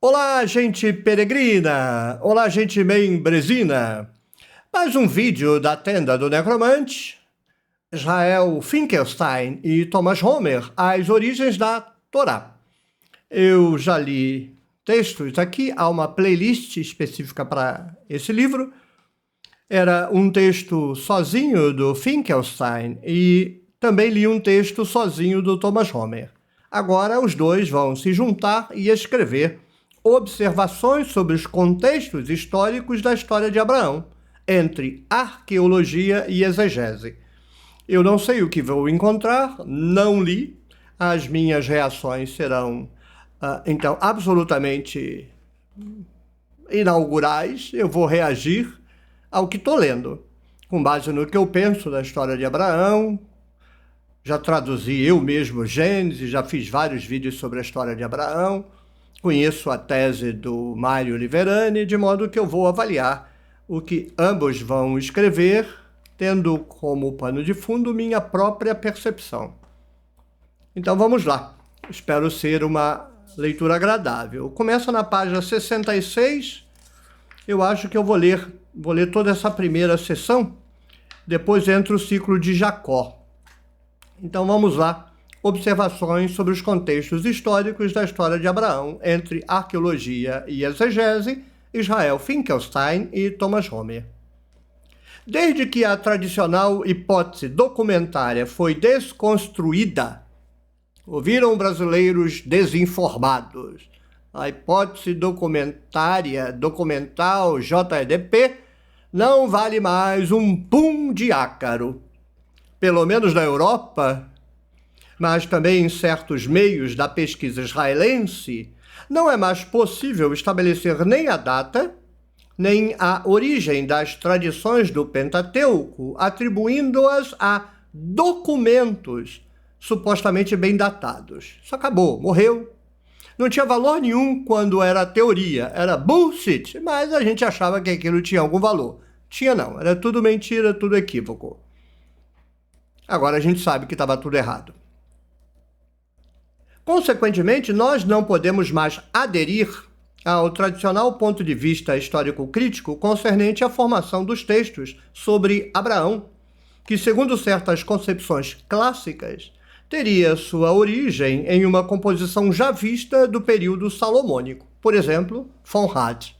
Olá, gente peregrina! Olá, gente membresina! Mais um vídeo da Tenda do Necromante. Israel Finkelstein e Thomas Homer, As Origens da Torá. Eu já li textos aqui, há uma playlist específica para esse livro. Era um texto sozinho do Finkelstein e também li um texto sozinho do Thomas Homer. Agora os dois vão se juntar e escrever observações sobre os contextos históricos da história de Abraão, entre arqueologia e exegese. Eu não sei o que vou encontrar, não li, as minhas reações serão, então, absolutamente inaugurais. Eu vou reagir ao que estou lendo, com base no que eu penso da história de Abraão. Já traduzi eu mesmo Gênesis, já fiz vários vídeos sobre a história de Abraão, conheço a tese do Mário Liverani, de modo que eu vou avaliar o que ambos vão escrever, tendo como pano de fundo minha própria percepção. Então vamos lá, espero ser uma leitura agradável. Começa na página 66, eu acho que eu vou ler toda essa primeira seção, depois entra o ciclo de Jacó. Então vamos lá, observações sobre os contextos históricos da história de Abraão, entre arqueologia e exegese, Israel Finkelstein e Thomas Homer. Desde que a tradicional hipótese documentária foi desconstruída, ouviram brasileiros desinformados, a hipótese documental JEDP não vale mais um pum de ácaro. Pelo menos na Europa, mas também em certos meios da pesquisa israelense, não é mais possível estabelecer nem a data, nem a origem das tradições do Pentateuco, atribuindo-as a documentos supostamente bem datados. Isso acabou, morreu. Não tinha valor nenhum quando era teoria, era bullshit, mas a gente achava que aquilo tinha algum valor. Tinha não, era tudo mentira, tudo equívoco. Agora a gente sabe que estava tudo errado. Consequentemente, nós não podemos mais aderir ao tradicional ponto de vista histórico-crítico concernente à formação dos textos sobre Abraão, que, segundo certas concepções clássicas, teria sua origem em uma composição já vista do período salomônico, por exemplo, Fonrad.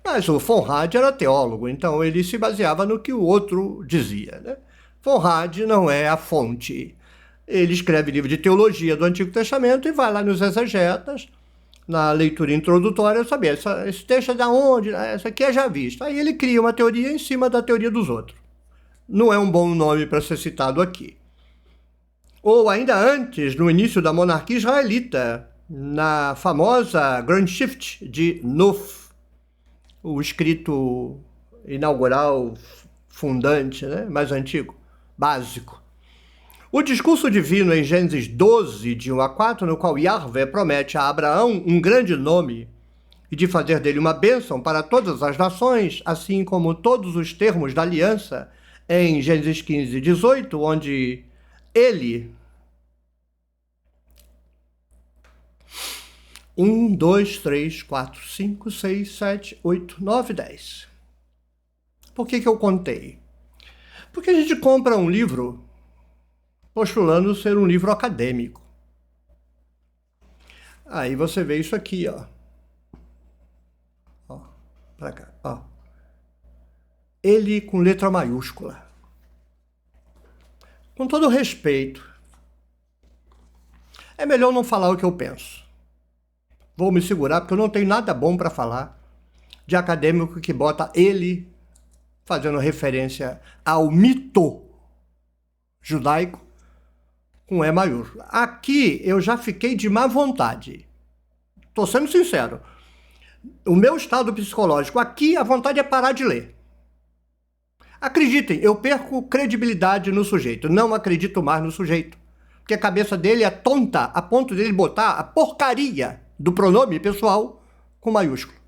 Mas o Fonrad era teólogo, então ele se baseava no que o outro dizia, né? Fonrad não é a fonte. Ele escreve livro de teologia do Antigo Testamento e vai lá nos exegetas, na leitura introdutória, saber esse texto é de onde, essa aqui é já visto. Aí ele cria uma teoria em cima da teoria dos outros. Não é um bom nome para ser citado aqui. Ou ainda antes, no início da monarquia israelita, na famosa Grand Shift de Nuf, o escrito inaugural fundante, né, mais antigo, básico. O discurso divino em Gênesis 12, de 1 a 4, no qual Yahvé promete a Abraão um grande nome e de fazer dele uma bênção para todas as nações, assim como todos os termos da aliança em Gênesis 15, 18, onde ele... 1, 2, 3, 4, 5, 6, 7, 8, 9, 10. Por que eu contei? Porque a gente compra um livro postulando ser um livro acadêmico. Aí você vê isso aqui, ó. Ó, pra cá, ó. Ele com letra maiúscula. Com todo respeito, é melhor não falar o que eu penso. Vou me segurar porque eu não tenho nada bom para falar de acadêmico que bota ele fazendo referência ao mito judaico com E maiúsculo. Aqui eu já fiquei de má vontade. Estou sendo sincero. O meu estado psicológico aqui, a vontade é parar de ler. Acreditem, eu perco credibilidade no sujeito. Não acredito mais no sujeito. Porque a cabeça dele é tonta a ponto dele botar a porcaria do pronome pessoal com maiúsculo.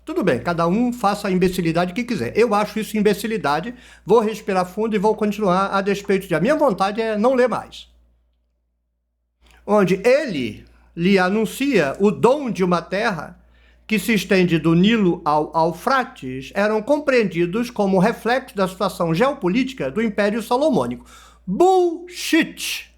Tudo bem, cada um faça a imbecilidade que quiser. Eu acho isso imbecilidade, vou respirar fundo e vou continuar a despeito de... A minha vontade é não ler mais. Onde ele lhe anuncia o dom de uma terra que se estende do Nilo ao Eufrates, eram compreendidos como reflexo da situação geopolítica do Império Salomônico. Bullshit!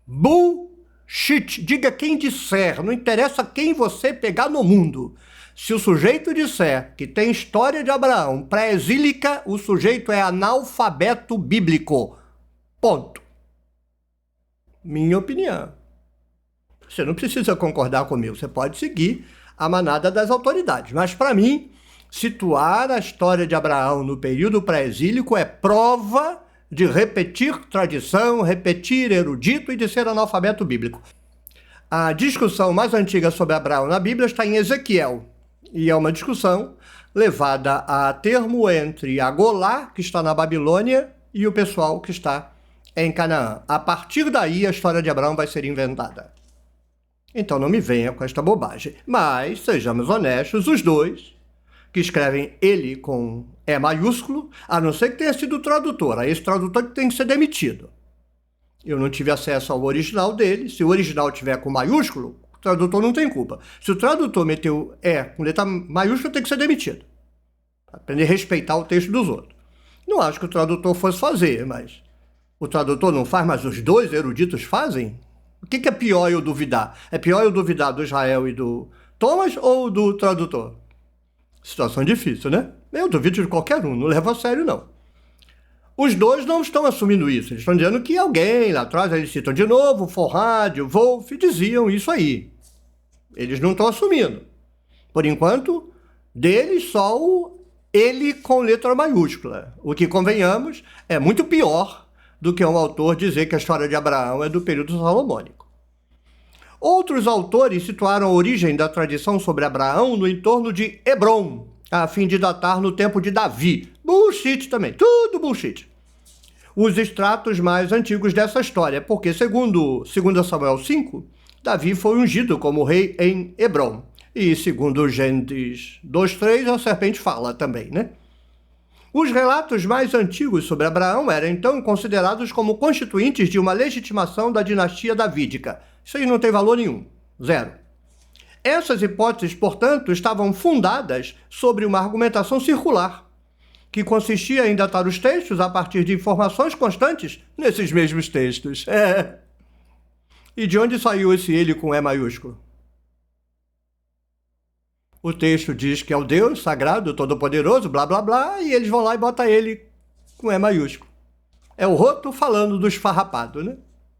Bullshit! Diga quem disser, não interessa quem você pegar no mundo. Se o sujeito disser que tem história de Abraão pré-exílica, o sujeito é analfabeto bíblico. Ponto. Minha opinião. Você não precisa concordar comigo, você pode seguir a manada das autoridades. Mas, para mim, situar a história de Abraão no período pré-exílico é prova de repetir tradição, repetir erudito e de ser analfabeto bíblico. A discussão mais antiga sobre Abraão na Bíblia está em Ezequiel, e é uma discussão levada a termo entre a Golá, que está na Babilônia, e o pessoal que está em Canaã. A partir daí, a história de Abraão vai ser inventada. Então não me venha com esta bobagem. Mas, sejamos honestos, os dois, que escrevem ele com E maiúsculo, a não ser que tenha sido o tradutor. Aí esse tradutor tem que ser demitido. Eu não tive acesso ao original dele. Se o original tiver com maiúsculo, o tradutor não tem culpa. Se o tradutor meteu E com letra maiúscula, tem que ser demitido. Aprender a respeitar o texto dos outros. Não acho que o tradutor fosse fazer, mas o tradutor não faz, mas os dois eruditos fazem? O que é pior eu duvidar? É pior eu duvidar do Israel e do Thomas ou do tradutor? Situação difícil, né? Eu duvido de qualquer um, não levo a sério, não. Os dois não estão assumindo isso. Eles estão dizendo que alguém lá atrás, eles citam de novo, Forrad, Wolff, diziam isso aí. Eles não estão assumindo. Por enquanto, deles só o ele com letra maiúscula. O que, convenhamos, é muito pior do que um autor dizer que a história de Abraão é do período salomônico. Outros autores situaram a origem da tradição sobre Abraão no entorno de Hebrom, a fim de datar no tempo de Davi. Bullshit também, tudo bullshit. Os extratos mais antigos dessa história, porque segundo Samuel 5, Davi foi ungido como rei em Hebrom. E segundo Gênesis 2:3, a serpente fala também, né? Os relatos mais antigos sobre Abraão eram então considerados como constituintes de uma legitimação da dinastia davídica. Isso aí não tem valor nenhum. Zero. Essas hipóteses, portanto, estavam fundadas sobre uma argumentação circular, que consistia em datar os textos a partir de informações constantes nesses mesmos textos. E de onde saiu esse ele com E maiúsculo? O texto diz que é o Deus sagrado, todo-poderoso, blá, blá, blá, e eles vão lá e botam ele com E maiúsculo. É o roto falando do esfarrapado, né?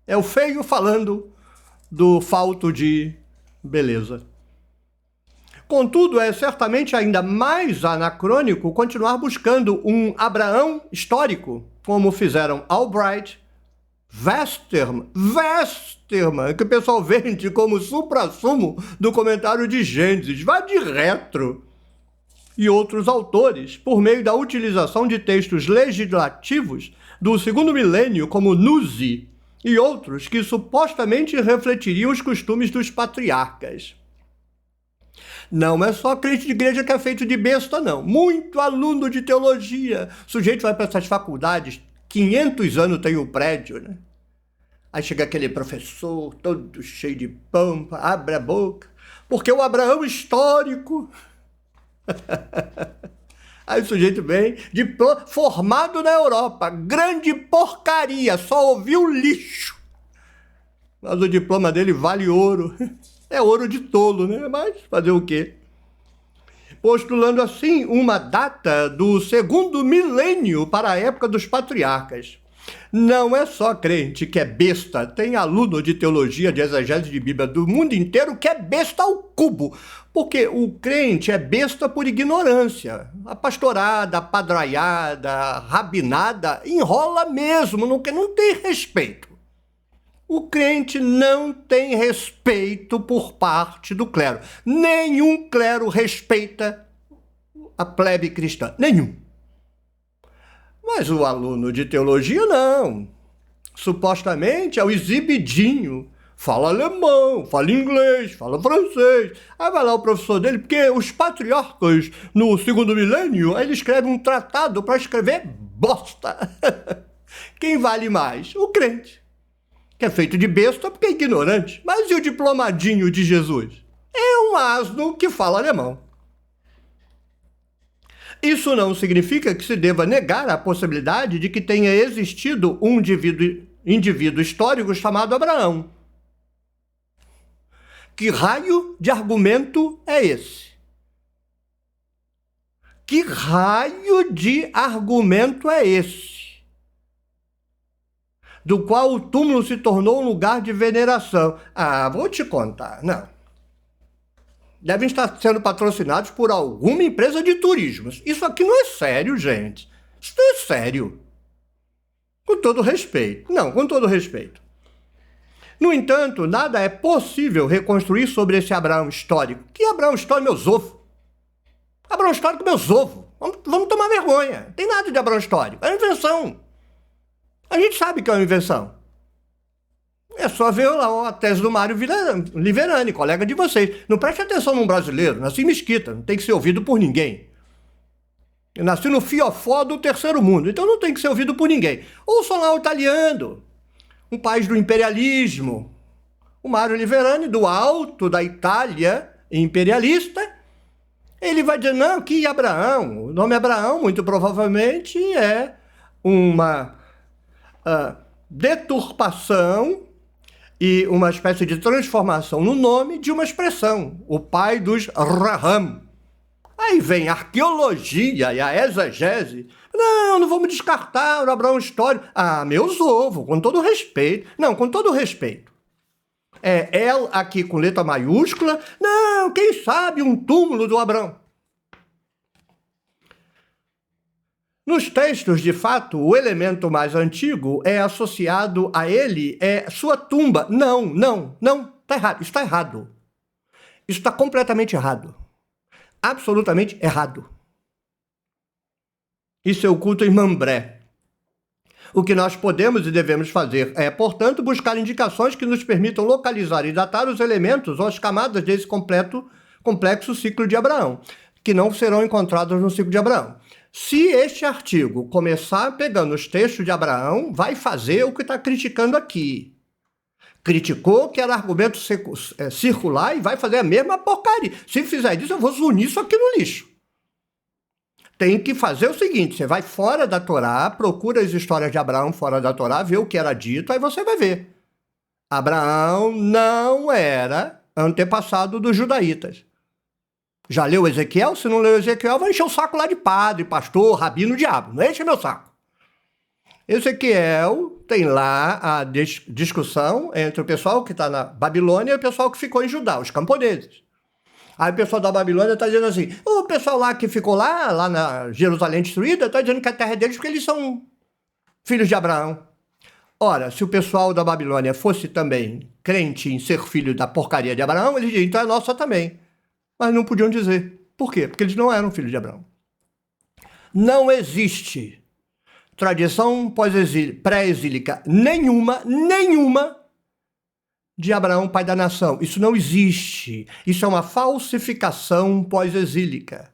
É o feio falando do falto de beleza. Contudo, é certamente ainda mais anacrônico continuar buscando um Abraão histórico, como fizeram Albright, Westermann, que o pessoal vende como suprassumo do comentário de Gênesis, vá de retro, e outros autores, por meio da utilização de textos legislativos do segundo milênio, como Nuzi, e outros que supostamente refletiriam os costumes dos patriarcas. Não é só crente de igreja que é feito de besta, não. Muito aluno de teologia. O sujeito vai para essas faculdades, 500 anos tem o prédio, né? Aí chega aquele professor, todo cheio de pampa, abre a boca, porque o Abraão histórico. Aí o sujeito vem, formado na Europa, grande porcaria, só ouviu lixo. Mas o diploma dele vale ouro. É ouro de tolo, né? Mas fazer o quê? Postulando assim uma data do segundo milênio para a época dos patriarcas. Não é só crente que é besta, tem aluno de teologia, de exegese de Bíblia do mundo inteiro que é besta ao cubo, porque o crente é besta por ignorância. A pastorada, a padraiada, a rabinada enrola mesmo, não tem respeito. O crente não tem respeito por parte do clero. Nenhum clero respeita a plebe cristã, nenhum. Mas o aluno de teologia não. Supostamente é o exibidinho. Fala alemão, fala inglês, fala francês. Aí vai lá o professor dele, porque os patriarcas no segundo milênio, ele escreve um tratado para escrever bosta. Quem vale mais? O crente, que é feito de besta porque é ignorante. Mas e o diplomadinho de Jesus? É um asno que fala alemão. Isso não significa que se deva negar a possibilidade de que tenha existido um indivíduo histórico chamado Abraão. Que raio de argumento é esse? Que raio de argumento é esse? Do qual o túmulo se tornou um lugar de veneração. Ah, vou te contar. Não. Devem estar sendo patrocinados por alguma empresa de turismo. Isso aqui não é sério, gente. Isso não é sério. Com todo respeito. Não, com todo respeito. No entanto, nada é possível reconstruir sobre esse Abraão histórico. Que Abraão histórico, meus ovos? Abraão histórico, meus ovos. Vamos tomar vergonha. Não tem nada de Abraão histórico. É uma invenção. A gente sabe que é uma invenção. É só ver lá a tese do Mário Liverani, colega de vocês. Não preste atenção num brasileiro. Nasci em Mesquita, não tem que ser ouvido por ninguém. Eu nasci no fiofó do terceiro mundo, então não tem que ser ouvido por ninguém. Ouçam lá o italiano, um país do imperialismo. O Mário Liverani, do alto da Itália imperialista, ele vai dizer, não, que Abraão, o nome Abraão muito provavelmente é uma deturpação e uma espécie de transformação no nome de uma expressão, o pai dos Raham. Aí vem a arqueologia e a exegese. Não vamos descartar o Abraão histórico. Ah, meus ovos, com todo respeito. Não, com todo respeito. É El aqui com letra maiúscula. Não, quem sabe um túmulo do Abraão. Nos textos, de fato, o elemento mais antigo é associado a ele, é sua tumba. Não, está errado. Isso está errado. Isso está completamente errado. Absolutamente errado. Isso é o culto em Mambré. O que nós podemos e devemos fazer é, portanto, buscar indicações que nos permitam localizar e datar os elementos ou as camadas desse complexo ciclo de Abraão, que não serão encontrados no ciclo de Abraão. Se este artigo começar pegando os textos de Abraão, vai fazer o que está criticando aqui. Criticou que era argumento circular e vai fazer a mesma porcaria. Se fizer isso, eu vou zunir isso aqui no lixo. Tem que fazer o seguinte, você vai fora da Torá, procura as histórias de Abraão fora da Torá, vê o que era dito, aí você vai ver. Abraão não era antepassado dos judaítas. Já leu Ezequiel? Se não leu Ezequiel, vai encher o saco lá de padre, pastor, rabino, diabo. Não enche meu saco. Ezequiel tem lá a discussão entre o pessoal que está na Babilônia e o pessoal que ficou em Judá, os camponeses. Aí o pessoal da Babilônia está dizendo assim, o pessoal lá que ficou lá na Jerusalém destruída, está dizendo que a terra é deles porque eles são filhos de Abraão. Ora, se o pessoal da Babilônia fosse também crente em ser filho da porcaria de Abraão, eles diziam, então é nossa também. Mas não podiam dizer. Por quê? Porque eles não eram filhos de Abraão. Não existe tradição pré-exílica nenhuma de Abraão, pai da nação. Isso não existe. Isso é uma falsificação pós-exílica.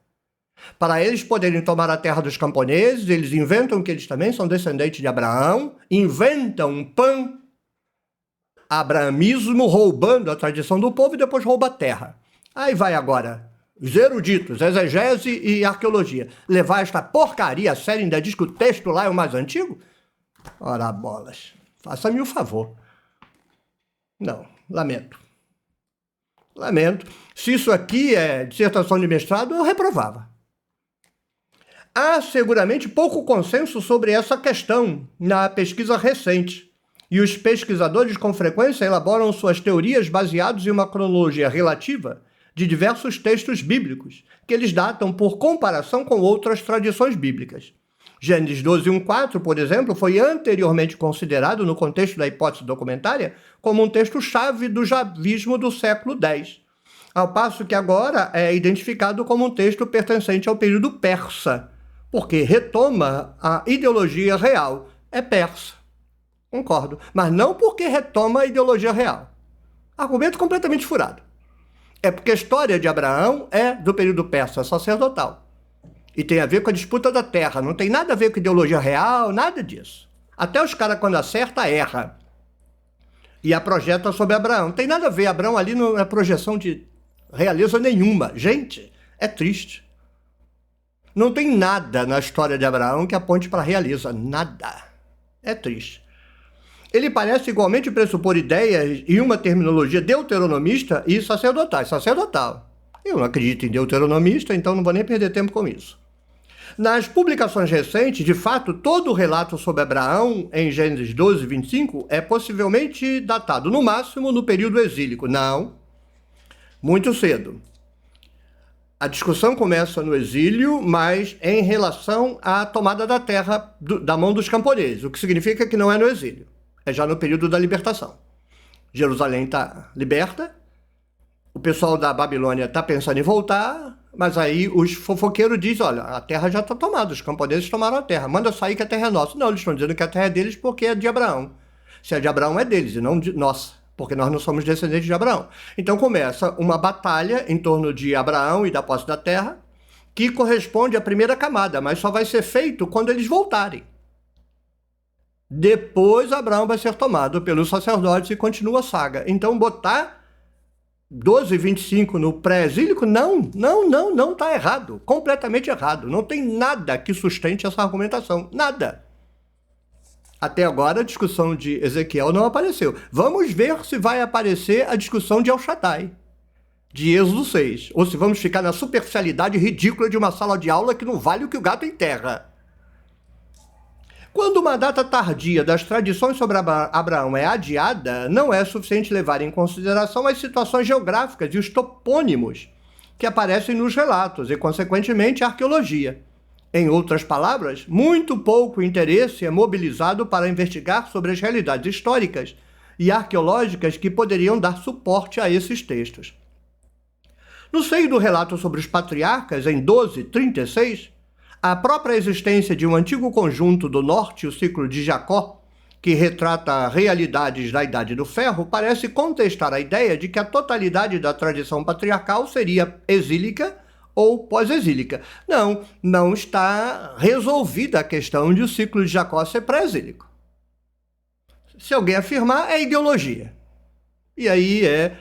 Para eles poderem tomar a terra dos camponeses, eles inventam que eles também são descendentes de Abraão, inventam um pan-abramismo, roubando a tradição do povo e depois rouba a terra. Aí vai agora, os eruditos, exegese e arqueologia, levar esta porcaria a sério, ainda diz que o texto lá é o mais antigo? Ora bolas, faça-me o favor. Não, lamento. Se isso aqui é dissertação de mestrado, eu reprovava. Há seguramente pouco consenso sobre essa questão na pesquisa recente, e os pesquisadores com frequência elaboram suas teorias baseados em uma cronologia relativa de diversos textos bíblicos, que eles datam por comparação com outras tradições bíblicas. Gênesis 12:1-4, por exemplo, foi anteriormente considerado, no contexto da hipótese documentária, como um texto-chave do javismo do século X, ao passo que agora é identificado como um texto pertencente ao período persa, porque retoma a ideologia real. É persa. Concordo. Mas não porque retoma a ideologia real. Argumento completamente furado. É porque a história de Abraão é do período persa sacerdotal. E tem a ver com a disputa da terra. Não tem nada a ver com ideologia real, nada disso. Até os caras, quando acerta, erra. e a projeta sobre Abraão. Não tem nada a ver, Abraão ali não é projeção de realeza nenhuma. Gente, é triste. Não tem nada na história de Abraão que aponte para a realeza, nada. É triste. Ele parece igualmente pressupor ideias e uma terminologia deuteronomista e sacerdotal. Eu não acredito em deuteronomista, então não vou nem perder tempo com isso. Nas publicações recentes, de fato, todo o relato sobre Abraão, em Gênesis 12, 25, é possivelmente datado, no máximo, no período exílico. Não, muito cedo. A discussão começa no exílio, mas em relação à tomada da terra da mão dos camponeses, o que significa que não é no exílio, é já no período da libertação. Jerusalém está liberta, o pessoal da Babilônia está pensando em voltar, mas aí os fofoqueiros dizem, olha, a terra já está tomada, os camponeses tomaram a terra, manda sair que a terra é nossa. Não, eles estão dizendo que a terra é deles porque é de Abraão. Se é de Abraão, é deles e não de nossa, porque nós não somos descendentes de Abraão. Então começa uma batalha em torno de Abraão e da posse da terra, que corresponde à primeira camada, mas só vai ser feito quando eles voltarem. Depois Abraão vai ser tomado pelos sacerdotes e continua a saga. Então botar 12:25 no pré-exílico, não, está errado, completamente errado. Não tem nada que sustente essa argumentação, nada. Até agora a discussão de Ezequiel não apareceu. Vamos ver se vai aparecer a discussão de El Shaddai, de Êxodo 6, ou se vamos ficar na superficialidade ridícula de uma sala de aula que não vale o que o gato enterra. Quando uma data tardia das tradições sobre Abraão é adiada, não é suficiente levar em consideração as situações geográficas e os topônimos que aparecem nos relatos e, consequentemente, a arqueologia. Em outras palavras, muito pouco interesse é mobilizado para investigar sobre as realidades históricas e arqueológicas que poderiam dar suporte a esses textos. No seio do relato sobre os patriarcas, em 12:36, a própria existência de um antigo conjunto do norte, o ciclo de Jacó, que retrata realidades da Idade do Ferro, parece contestar a ideia de que a totalidade da tradição patriarcal seria exílica ou pós-exílica. Não está resolvida a questão de o ciclo de Jacó ser pré-exílico. Se alguém afirmar, é ideologia. E aí é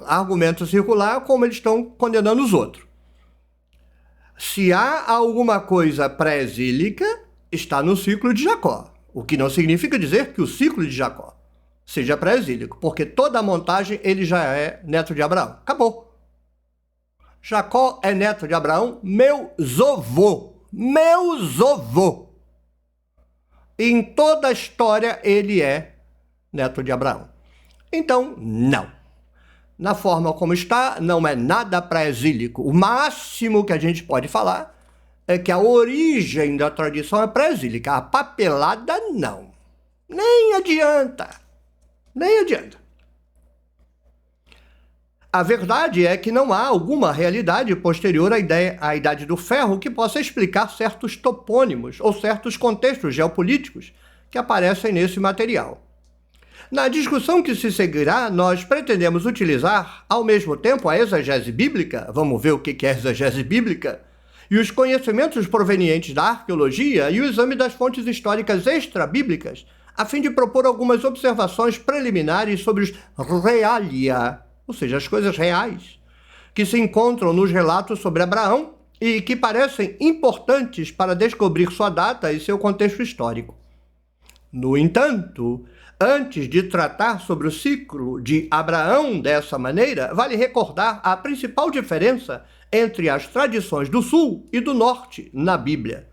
argumento circular, como eles estão condenando os outros. Se há alguma coisa pré-exílica, está no ciclo de Jacó, o que não significa dizer que o ciclo de Jacó seja pré-exílico, porque toda a montagem ele já é neto de Abraão. Acabou. Jacó é neto de Abraão, meu zovô. Em toda a história ele é neto de Abraão. Então, não. Na forma como está, não é nada pré-exílico. O máximo que a gente pode falar é que a origem da tradição é pré-exílica. A papelada, não. Nem adianta. A verdade é que não há alguma realidade posterior à Idade do Ferro que possa explicar certos topônimos ou certos contextos geopolíticos que aparecem nesse material. Na discussão que se seguirá, nós pretendemos utilizar, ao mesmo tempo, a exegese bíblica, vamos ver o que é exegese bíblica, e os conhecimentos provenientes da arqueologia e o exame das fontes históricas extra-bíblicas, a fim de propor algumas observações preliminares sobre os realia, ou seja, as coisas reais, que se encontram nos relatos sobre Abraão e que parecem importantes para descobrir sua data e seu contexto histórico. No entanto, antes de tratar sobre o ciclo de Abraão dessa maneira, vale recordar a principal diferença entre as tradições do sul e do norte na Bíblia.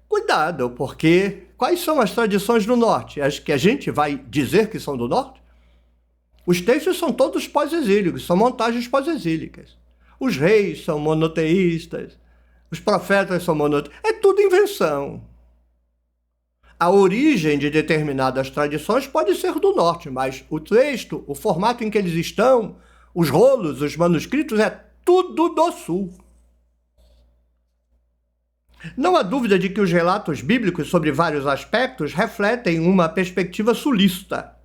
Cuidado, porque quais são as tradições do norte? As que a gente vai dizer que são do norte? Os textos são todos pós-exílicos, são montagens pós-exílicas. Os reis são monoteístas, os profetas são monoteístas. É tudo invenção. A origem de determinadas tradições pode ser do norte, mas o texto, o formato em que eles estão, os rolos, os manuscritos, é tudo do sul. Não há dúvida de que os relatos bíblicos sobre vários aspectos refletem uma perspectiva sulista.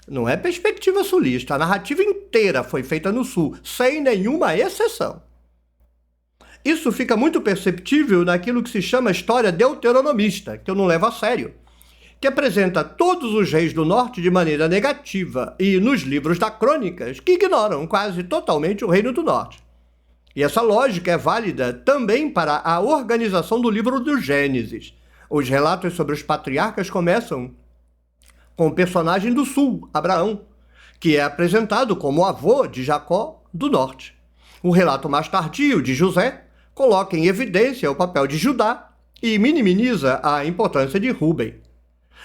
Não é perspectiva sulista, a narrativa inteira foi feita no sul, sem nenhuma exceção. Isso fica muito perceptível naquilo que se chama história deuteronomista, que eu não levo a sério, que apresenta todos os reis do norte de maneira negativa, e nos livros da Crônicas, que ignoram quase totalmente o reino do norte. E essa lógica é válida também para a organização do livro do Gênesis. Os relatos sobre os patriarcas começam com o personagem do sul, Abraão, que é apresentado como avô de Jacó do norte. O relato mais tardio de José coloca em evidência o papel de Judá e minimiza a importância de Rúben.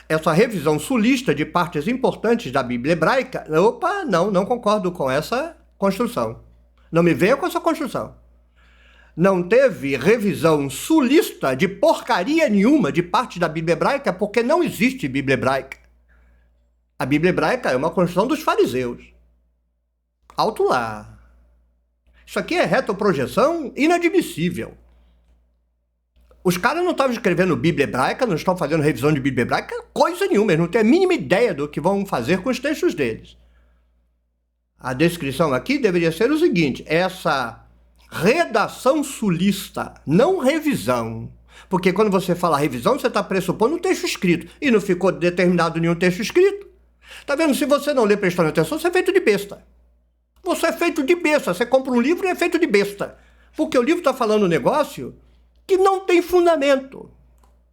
Essa revisão sulista de partes importantes da Bíblia hebraica, não concordo com essa construção. Não me venha com essa construção. Não teve revisão sulista de porcaria nenhuma de parte da Bíblia hebraica, porque não existe Bíblia hebraica. A Bíblia hebraica é uma construção dos fariseus. Alto lá. Isso aqui é retroprojeção inadmissível. Os caras não estavam escrevendo Bíblia hebraica, não estão fazendo revisão de Bíblia hebraica, coisa nenhuma, eles não têm a mínima ideia do que vão fazer com os textos deles. A descrição aqui deveria ser o seguinte: essa redação sulista, não revisão. Porque quando você fala revisão, você está pressupondo um texto escrito, e não ficou determinado nenhum texto escrito. Tá vendo? Se você não lê prestando atenção, você é feito de besta. Você é feito de besta. Você compra um livro e é feito de besta. Porque o livro está falando um negócio que não tem fundamento.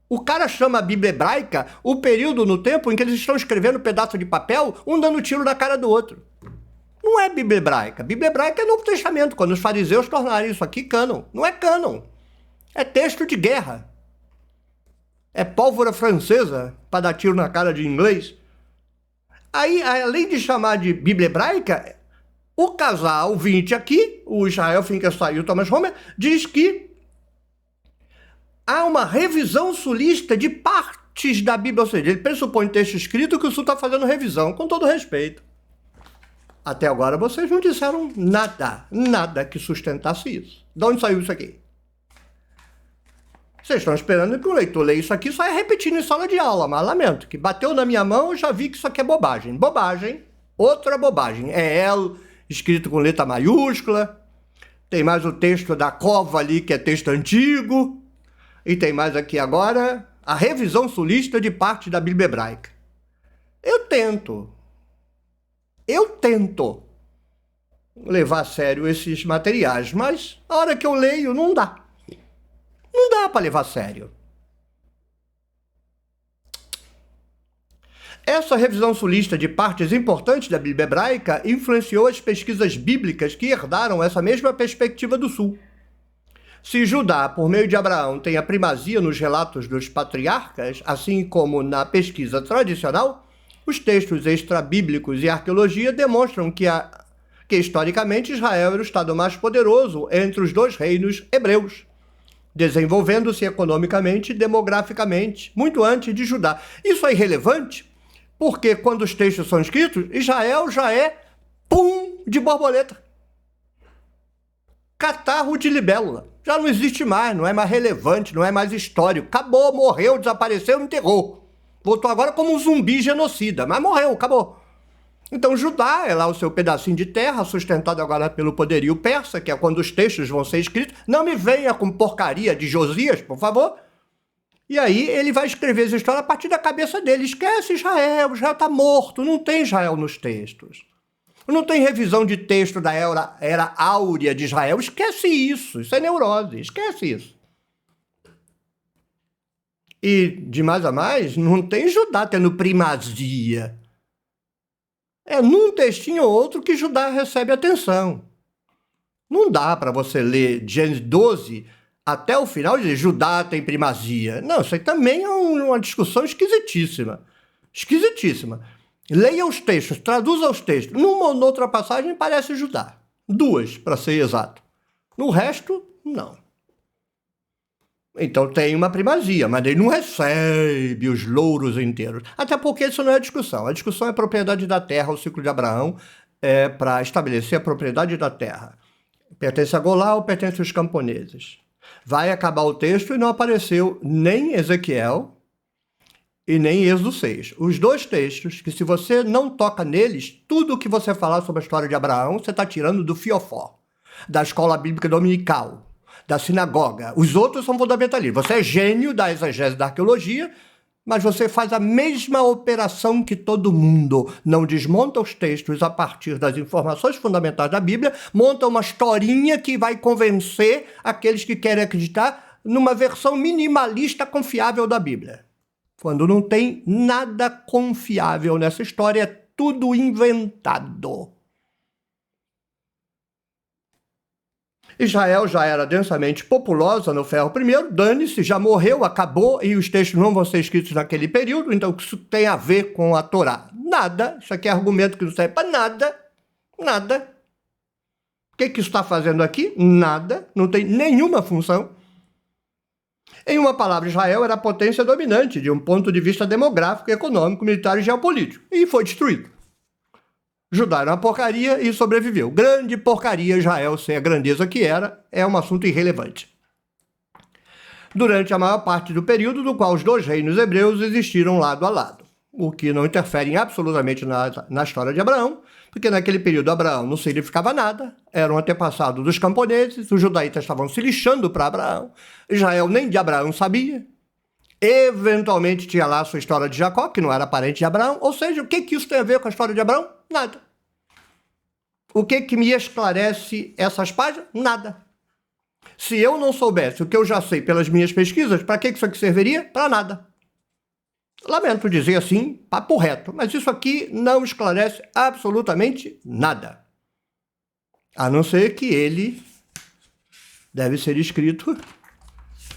O cara chama a Bíblia hebraica o período no tempo em que eles estão escrevendo um pedaço de papel, um dando tiro na cara do outro. Não é Bíblia hebraica. Bíblia hebraica é Novo Testamento, quando os fariseus tornaram isso aqui cânon. Não é cânon. É texto de guerra. É pólvora francesa para dar tiro na cara de inglês. Aí, além de chamar de Bíblia hebraica, o casal 20 aqui, o Israel Finkelstein e o Thomas Homer, diz que há uma revisão sulista de partes da Bíblia, ou seja, ele pressupõe texto escrito que o Sul está fazendo revisão, com todo respeito. Até agora vocês não disseram nada que sustentasse isso. De onde saiu isso aqui? Vocês estão esperando que o leitor leia isso aqui, só é repetindo em sala de aula, mas lamento, que bateu na minha mão, eu já vi que isso aqui é bobagem. Bobagem, outra bobagem. É L, escrito com letra maiúscula, tem mais o texto da cova ali, que é texto antigo, e tem mais aqui agora a revisão sulista de parte da Bíblia hebraica. Eu tento levar a sério esses materiais, mas a hora que eu leio não dá. Não dá para levar a sério. Essa revisão sulista de partes importantes da Bíblia hebraica influenciou as pesquisas bíblicas que herdaram essa mesma perspectiva do Sul. Se Judá, por meio de Abraão, tem a primazia nos relatos dos patriarcas, assim como na pesquisa tradicional, os textos extrabíblicos e a arqueologia demonstram que historicamente Israel era o estado mais poderoso entre os dois reinos hebreus, desenvolvendo-se economicamente e demograficamente, muito antes de Judá. Isso é irrelevante, porque quando os textos são escritos, Israel já é pum de borboleta. Catarro de libélula. Já não existe mais, não é mais relevante, não é mais histórico. Acabou, morreu, desapareceu, enterrou. Voltou agora como um zumbi genocida, mas morreu, acabou. Então Judá é lá o seu pedacinho de terra, sustentado agora pelo poderio persa, que é quando os textos vão ser escritos. Não me venha com porcaria de Josias, por favor. E aí ele vai escrever essa história a partir da cabeça dele. Esquece Israel está morto, não tem Israel nos textos. Não tem revisão de texto da era áurea de Israel. Esquece isso é neurose, esquece isso. E de mais a mais, não tem Judá tendo primazia. É num textinho ou outro que Judá recebe atenção. Não dá para você ler Gênesis 12 até o final e dizer Judá tem primazia. Não, isso aí também é uma discussão esquisitíssima. Esquisitíssima. Leia os textos, traduza os textos. Numa ou noutra passagem parece Judá. 2, para ser exato. No resto, não. Então tem uma primazia, mas ele não recebe os louros inteiros. Até porque isso não é discussão. A discussão é a propriedade da terra. O ciclo de Abraão é para estabelecer a propriedade da terra. Pertence a Golá ou pertence aos camponeses? Vai acabar o texto e não apareceu nem Ezequiel e nem Êxodo 6. Os dois textos que, se você não toca neles, tudo o que você falar sobre a história de Abraão, você está tirando do fiofó, da escola bíblica dominical, da sinagoga. Os outros são fundamentalistas. Você é gênio da exegese da arqueologia, mas você faz a mesma operação que todo mundo. Não desmonta os textos a partir das informações fundamentais da Bíblia, monta uma historinha que vai convencer aqueles que querem acreditar numa versão minimalista confiável da Bíblia. Quando não tem nada confiável nessa história, é tudo inventado. Israel já era densamente populosa no Ferro I, dane-se, já morreu, acabou, e os textos não vão ser escritos naquele período, então o que isso tem a ver com a Torá? Nada. Isso aqui é argumento que não serve para nada. Nada. O que isso está fazendo aqui? Nada. Não tem nenhuma função. Em uma palavra, Israel era a potência dominante de um ponto de vista demográfico, econômico, militar e geopolítico, e foi destruído. Judá era uma porcaria e sobreviveu. Grande porcaria, Israel, sem a grandeza que era, é um assunto irrelevante. Durante a maior parte do período do qual os dois reinos hebreus existiram lado a lado, o que não interfere absolutamente na história de Abraão, porque naquele período Abraão não significava nada, era um antepassado dos camponeses, os judaítas estavam se lixando para Abraão, Israel nem de Abraão sabia, eventualmente tinha lá a sua história de Jacó, que não era parente de Abraão, ou seja, o que isso tem a ver com a história de Abraão? Nada. O que me esclarece essas páginas? Nada. Se eu não soubesse o que eu já sei pelas minhas pesquisas, para que isso aqui serviria? Para nada. Lamento dizer assim, papo reto, mas isso aqui não esclarece absolutamente nada. A não ser que ele deve ser escrito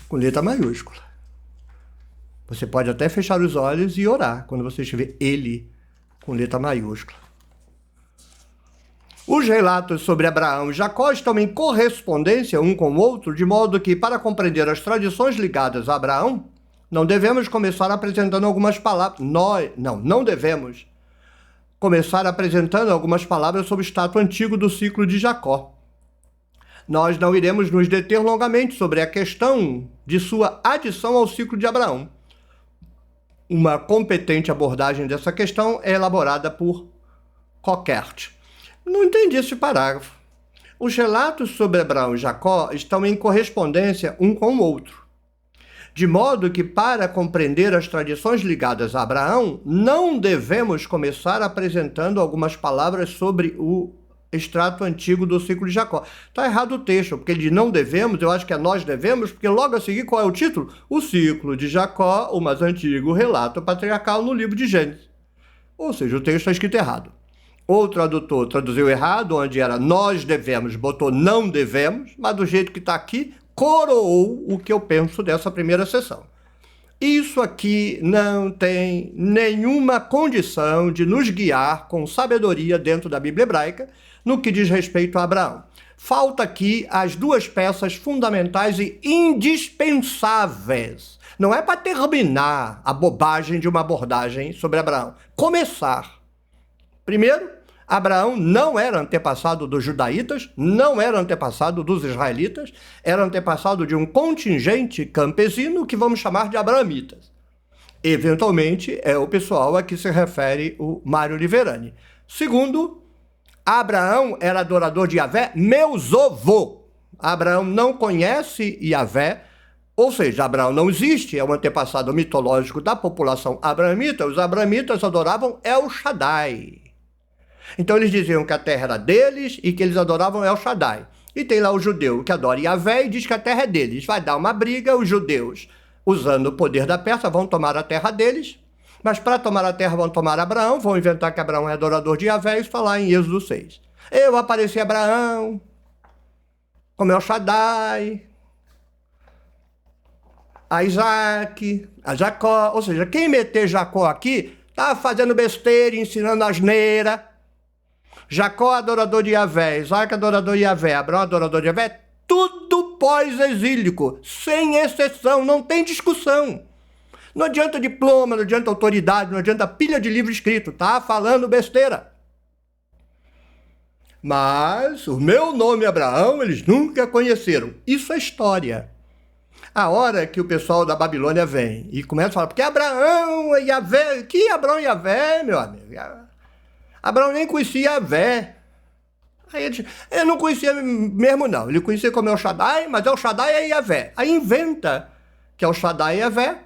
com letra maiúscula. Você pode até fechar os olhos e orar quando você escrever ele com letra maiúscula. Os relatos sobre Abraão e Jacó estão em correspondência um com o outro, de modo que, para compreender as tradições ligadas a Abraão, não devemos começar apresentando algumas palavras. Não devemos começar apresentando algumas palavras sobre o status antigo do ciclo de Jacó. Nós não iremos nos deter longamente sobre a questão de sua adição ao ciclo de Abraão. Uma competente abordagem dessa questão é elaborada por Cockert. Não entendi esse parágrafo. Os relatos sobre Abraão e Jacó estão em correspondência um com o outro. De modo que, para compreender as tradições ligadas a Abraão, não devemos começar apresentando algumas palavras sobre o extrato antigo do ciclo de Jacó. Está errado o texto, porque ele diz não devemos, eu acho que é nós devemos, porque logo a seguir qual é o título? O ciclo de Jacó, o mais antigo relato patriarcal no livro de Gênesis. Ou seja, o texto está escrito errado. O tradutor traduziu errado, onde era nós devemos, botou não devemos, mas do jeito que está aqui, coroou o que eu penso dessa primeira sessão. Isso aqui não tem nenhuma condição de nos guiar com sabedoria dentro da Bíblia hebraica no que diz respeito a Abraão. Falta aqui as duas peças fundamentais e indispensáveis. Não é para terminar a bobagem de uma abordagem sobre Abraão. Começar. Primeiro, Abraão não era antepassado dos judaítas, não era antepassado dos israelitas, era antepassado de um contingente campesino que vamos chamar de abraamitas. Eventualmente, é o pessoal a que se refere o Mário Liverani. Segundo, Abraão era adorador de Yahvé, meusovô. Abraão não conhece Yahvé, ou seja, Abraão não existe, é um antepassado mitológico da população abraamita. Os abraamitas adoravam El Shaddai. Então eles diziam que a terra era deles e que eles adoravam El Shaddai. E tem lá o judeu que adora Yahvé e diz que a terra é deles. Vai dar uma briga, os judeus, usando o poder da Pérsia, vão tomar a terra deles. Mas para tomar a terra vão tomar Abraão, vão inventar que Abraão é adorador de Yahvé, isso está lá em Êxodo 6. Eu apareci Abraão, como El Shaddai, a Isaac, a Jacó. Ou seja, quem meter Jacó aqui está fazendo besteira, ensinando asneira. Jacó, adorador de Yahvé, Isaac, adorador de Yahvé, Abraão, adorador de Yahvé, tudo pós-exílico, sem exceção, não tem discussão. Não adianta diploma, não adianta autoridade, não adianta pilha de livro escrito, tá falando besteira. Mas o meu nome Abraão, eles nunca conheceram. Isso é história. A hora que o pessoal da Babilônia vem e começa a falar, porque Abraão e Yahvé, que Abraão e Yahvé, meu amigo? Abraão nem conhecia Yahvé. Aí ele não conhecia mesmo não, ele conhecia como El Shaddai, mas El Shaddai é Yahvé. Aí inventa que El Shaddai é Yahvé.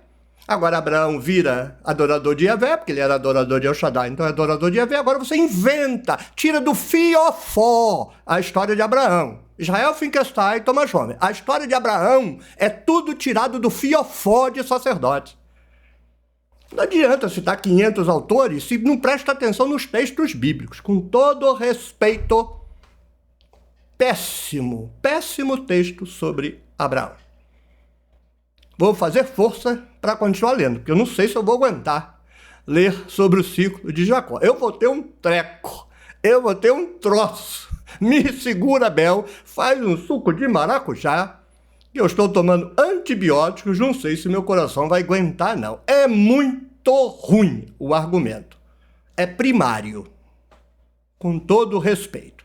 Agora Abraão vira adorador de Yahvé, porque ele era adorador de El Shaddai, então é adorador de Yahvé. Agora você inventa, tira do fiofó a história de Abraão. Israel Finkelstein e Thomas Homer. A história de Abraão é tudo tirado do fiofó de sacerdote. Não adianta citar 500 autores se não presta atenção nos textos bíblicos. Com todo respeito, péssimo texto sobre Abraão. Vou fazer força para continuar lendo, porque eu não sei se eu vou aguentar ler sobre o ciclo de Jacó. Eu vou ter um treco, eu vou ter um troço. Me segura, Bel, faz um suco de maracujá, que eu estou tomando antibióticos, não sei se meu coração vai aguentar, não. É muito ruim o argumento. É primário, com todo respeito.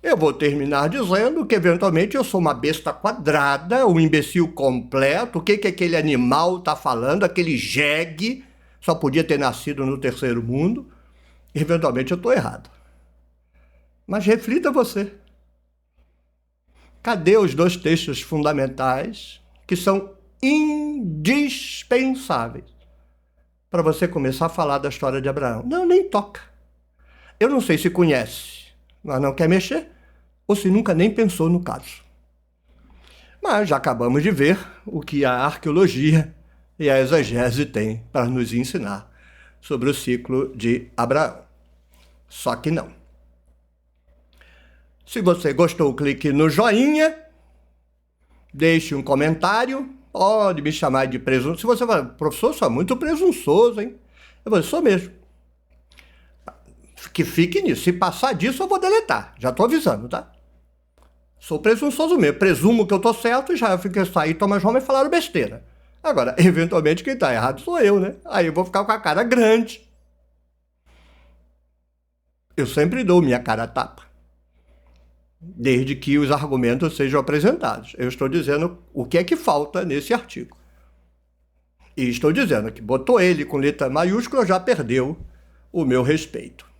Eu vou terminar dizendo que, eventualmente, eu sou uma besta quadrada, um imbecil completo. O que aquele animal está falando? Aquele jegue só podia ter nascido no terceiro mundo. Eventualmente, eu estou errado. Mas reflita você. Cadê os dois textos fundamentais que são indispensáveis para você começar a falar da história de Abraão? Não, nem toca. Eu não sei se conhece, mas não quer mexer, ou se nunca nem pensou no caso. Mas já acabamos de ver o que a arqueologia e a exegese têm para nos ensinar sobre o ciclo de Abraão. Só que não. Se você gostou, clique no joinha, deixe um comentário, pode me chamar de presunçoso. Se você fala, professor, sou muito presunçoso, hein? Eu vou, sou mesmo. Que fique nisso. Se passar disso, eu vou deletar. Já estou avisando, tá? Sou presunçoso mesmo. Presumo que eu estou certo e já fiquei sair, Thomas Homer falaram besteira. Agora, eventualmente, quem está errado sou eu, né? Aí eu vou ficar com a cara grande. Eu sempre dou minha cara a tapa, desde que os argumentos sejam apresentados. Eu estou dizendo o que é que falta nesse artigo. E estou dizendo que botou ele com letra maiúscula, já perdeu o meu respeito.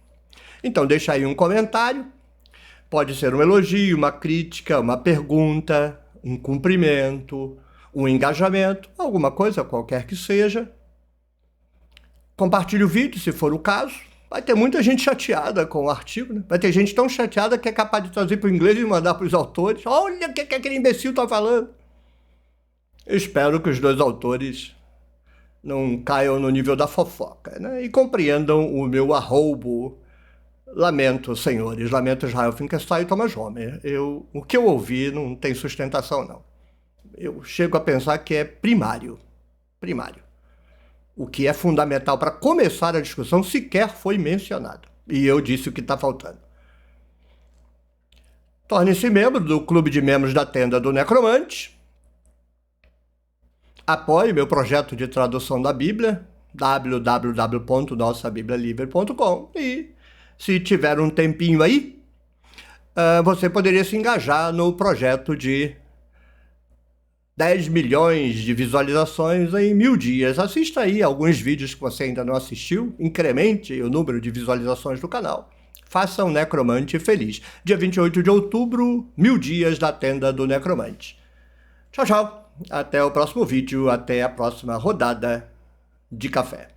Então deixa aí um comentário, pode ser um elogio, uma crítica, uma pergunta, um cumprimento, um engajamento, alguma coisa qualquer que seja. Compartilhe o vídeo, se for o caso. Vai ter muita gente chateada com o artigo, né? Vai ter gente tão chateada que é capaz de traduzir para o inglês e mandar para os autores. Olha o que aquele imbecil está falando. Eu espero que os dois autores não caiam no nível da fofoca, né? E compreendam o meu arroubo. Lamento, senhores, lamento Israel Finkelstein e Thomas Homer. O que eu ouvi não tem sustentação, não. Eu chego a pensar que é primário. O que é fundamental para começar a discussão sequer foi mencionado. E eu disse o que está faltando. Torne-se membro do clube de membros da Tenda do Necromante. Apoie meu projeto de tradução da Bíblia, www.nossabiblialivre.com. E, se tiver um tempinho aí, você poderia se engajar no projeto de 10 milhões de visualizações em 1000 dias. Assista aí alguns vídeos que você ainda não assistiu, incremente o número de visualizações do canal. Faça um Necromante feliz. Dia 28 de outubro, 1000 dias da Tenda do Necromante. Tchau, tchau. Até o próximo vídeo, até a próxima rodada de café.